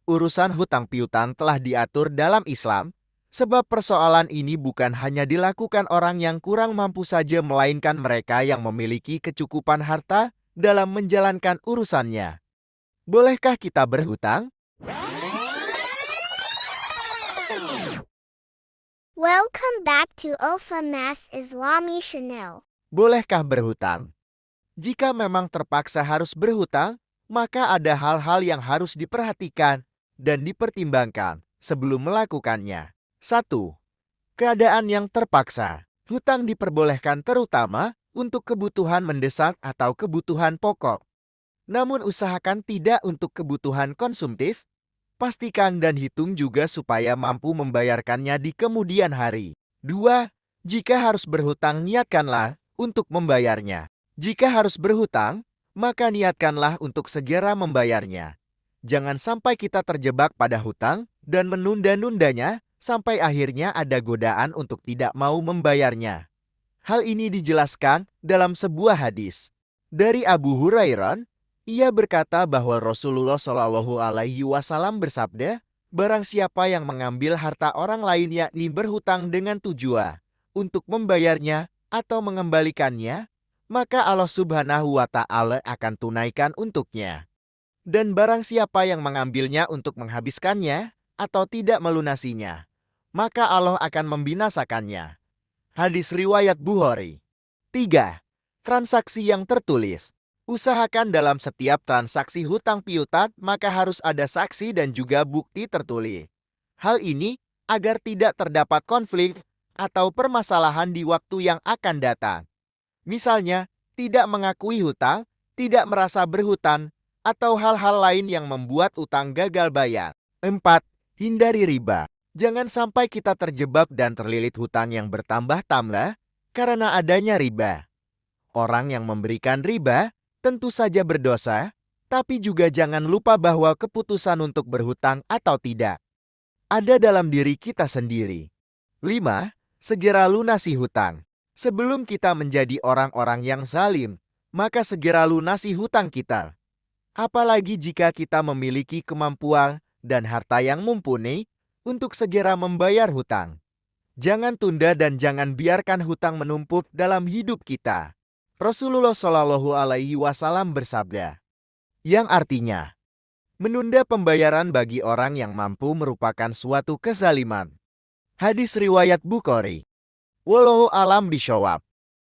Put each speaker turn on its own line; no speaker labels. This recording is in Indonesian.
Urusan hutang piutang telah diatur dalam Islam, sebab persoalan ini bukan hanya dilakukan orang yang kurang mampu saja, melainkan mereka yang memiliki kecukupan harta dalam menjalankan urusannya. Bolehkah kita berhutang?
Welcome back to Mas Islami Channel.
Bolehkah berhutang? Jika memang terpaksa harus berhutang, maka ada hal-hal yang harus diperhatikan dan dipertimbangkan sebelum melakukannya. 1. Keadaan yang terpaksa. Hutang diperbolehkan terutama untuk kebutuhan mendesak atau kebutuhan pokok. Namun usahakan tidak untuk kebutuhan konsumtif. Pastikan dan hitung juga supaya mampu membayarkannya di kemudian hari. 2. Jika harus berhutang, niatkanlah untuk membayarnya. Jika harus berhutang, maka niatkanlah untuk segera membayarnya. Jangan sampai kita terjebak pada hutang dan menunda-nundanya sampai akhirnya ada godaan untuk tidak mau membayarnya. Hal ini dijelaskan dalam sebuah hadis dari Abu Hurairah. Ia berkata bahwa Rasulullah Shallallahu Alaihi Wasallam bersabda, barang siapa yang mengambil harta orang lain yakni berhutang dengan tujuan untuk membayarnya atau mengembalikannya, maka Allah Subhanahu wa Ta'ala akan tunaikan untuknya. Dan barang siapa yang mengambilnya untuk menghabiskannya atau tidak melunasinya, maka Allah akan membinasakannya. Hadis riwayat Bukhari. 3. Transaksi yang tertulis. Usahakan dalam setiap transaksi hutang piutang maka harus ada saksi dan juga bukti tertulis. Hal ini agar tidak terdapat konflik atau permasalahan di waktu yang akan datang. Misalnya, tidak mengakui hutang, tidak merasa berhutang, atau hal-hal lain yang membuat utang gagal bayar. 4. Hindari riba. Jangan sampai kita terjebak dan terlilit hutang yang bertambah-tambah karena adanya riba. Orang yang memberikan riba tentu saja berdosa, tapi juga jangan lupa bahwa keputusan untuk berhutang atau tidak ada dalam diri kita sendiri. 5. Segera lunasi hutang. Sebelum kita menjadi orang-orang yang zalim, maka segera lunasi hutang kita. Apalagi jika kita memiliki kemampuan dan harta yang mumpuni untuk segera membayar hutang. Jangan tunda dan jangan biarkan hutang menumpuk dalam hidup kita. Rasulullah Shallallahu Alaihi Wasallam bersabda, yang artinya, menunda pembayaran bagi orang yang mampu merupakan suatu kezaliman. Hadis riwayat Bukhari. Wallahu alam bishawab.